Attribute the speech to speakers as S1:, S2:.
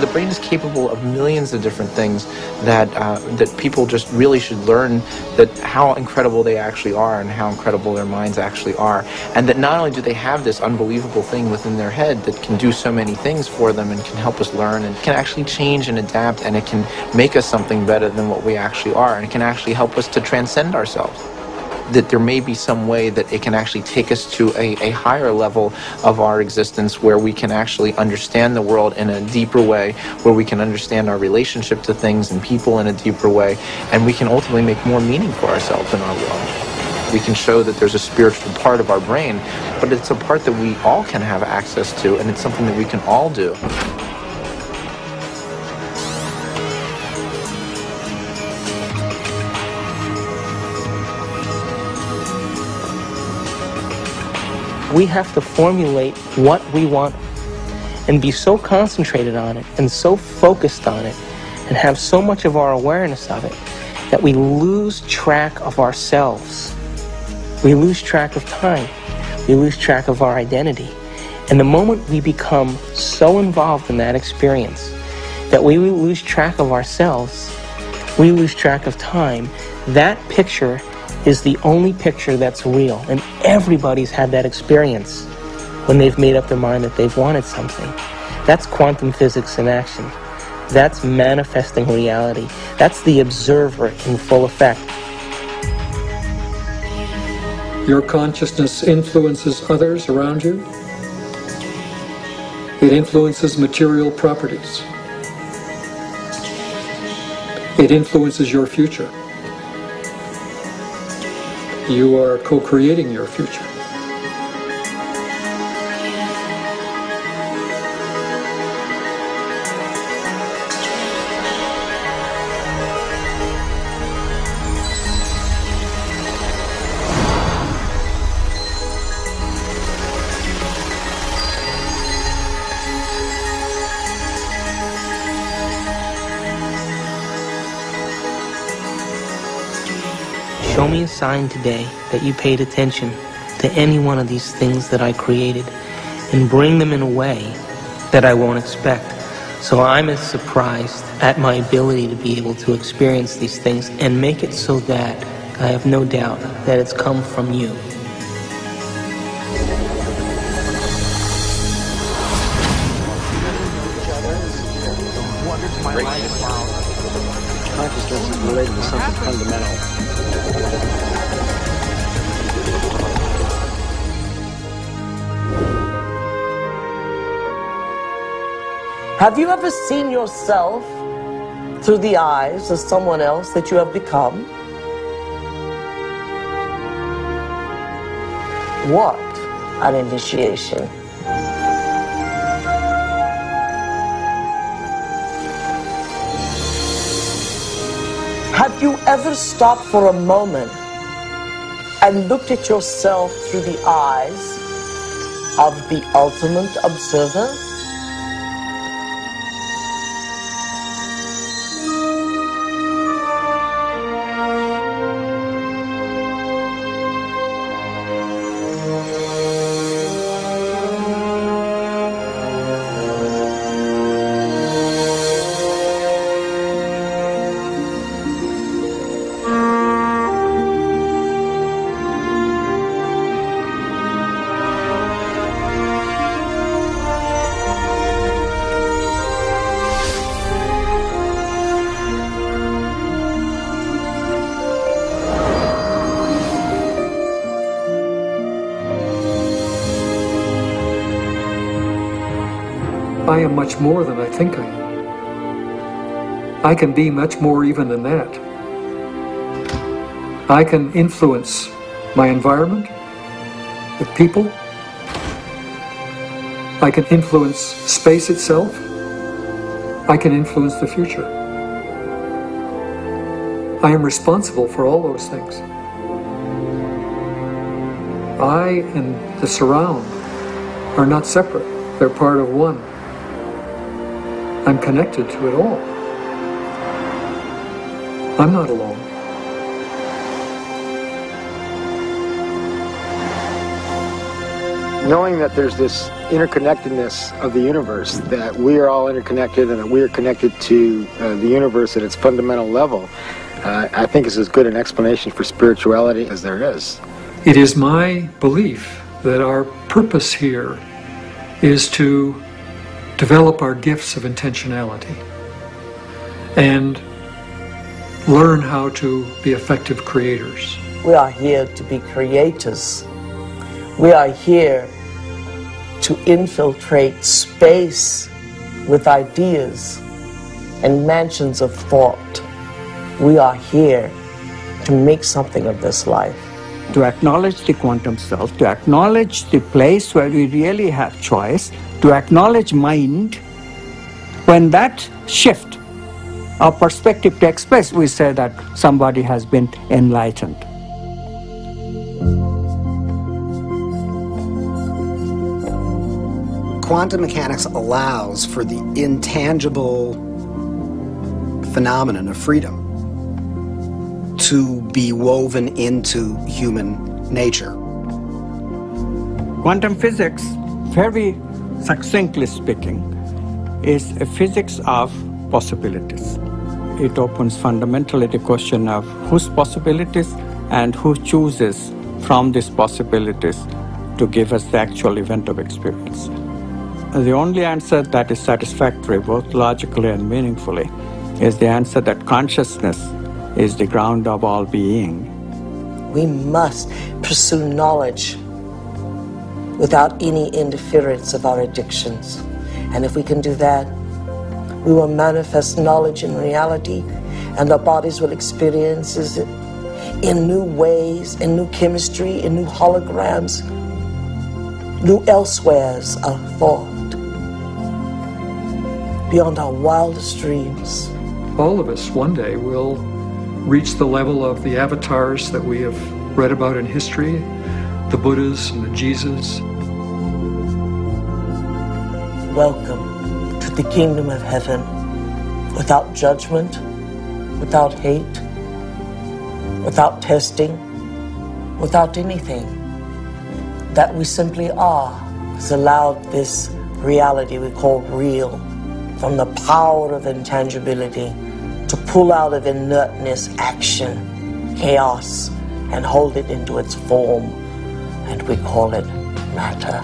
S1: the brain is capable of millions of different things that that people just really should learn, that how incredible they actually are and how incredible their minds actually are. And that not only do they have this unbelievable thing within their head that can do so many things for them and can help us learn and can actually change and adapt, and it can make us something better than what we actually are, and it can actually help us to transcend ourselves. That there may be some way that it can actually take us to a higher level of our existence, where we can actually understand the world in a deeper way, where we can understand our relationship to things and people in a deeper way, and we can ultimately make more meaning for ourselves in our world. We can show that there's a spiritual part of our brain, but it's a part that we all can have access to, and it's something that we can all do.
S2: We have to formulate what we want and be so concentrated on it and so focused on it and have so much of our awareness of it that we lose track of ourselves. We lose track of time. We lose track of our identity. And the moment we become so involved in that experience that we lose track of ourselves, we lose track of time, that picture is the only picture that's real. And everybody's had that experience when they've made up their mind that they've wanted something. That's quantum physics in action. That's manifesting reality. That's the observer in full effect.
S3: Your consciousness influences others around you. It influences material properties. It influences your future. You are co-creating your future.
S2: Show me a sign today that you paid attention to any one of these things that I created, and bring them in a way that I won't expect. So I'm as surprised at my ability to be able to experience these things, and make it so that I have no doubt that it's come from you.
S4: Consciousness is related to something fundamental.
S5: Have you ever seen yourself through the eyes of someone else that you have become? What an initiation. Have you ever stopped for a moment and looked at yourself through the eyes of the ultimate observer?
S3: I am much more than I think I am. I can be much more even than that. I can influence my environment, the people. I can influence space itself. I can influence the future. I am responsible for all those things. I and the surround are not separate. They're part of one. I'm connected to it all. I'm not alone.
S4: Knowing that there's this interconnectedness of the universe, that we are all interconnected and that we are connected to the universe at its fundamental level, I think is as good an explanation for spirituality as there is.
S3: It is my belief that our purpose here is to develop our gifts of intentionality and learn how to be effective creators.
S5: We are here to be creators. We are here to infiltrate space with ideas and mansions of thought. We are here to make something of this life.
S6: To acknowledge the quantum self, to acknowledge the place where we really have choice, to acknowledge mind. When that shift, our perspective takes place, we say that somebody has been enlightened.
S7: Quantum mechanics allows for the intangible phenomenon of freedom to be woven into human nature.
S6: Quantum physics, very succinctly speaking, is a physics of possibilities. It opens fundamentally the question of whose possibilities and who chooses from these possibilities to give us the actual event of experience. The only answer that is satisfactory, both logically and meaningfully, is the answer that consciousness is the ground of all being.
S5: We must pursue knowledge without any interference of our addictions. And if we can do that, we will manifest knowledge in reality, and our bodies will experience it in new ways, in new chemistry, in new holograms, new elsewheres of thought, beyond our wildest dreams.
S3: All of us one day will reach the level of the avatars that we have read about in history, the Buddhas and the Jesus.
S5: Welcome to the kingdom of heaven, without judgment, without hate, without testing, without anything. That we simply are has allowed this reality we call real, from the power of intangibility, to pull out of inertness action, chaos, and hold it into its form, and we call it matter.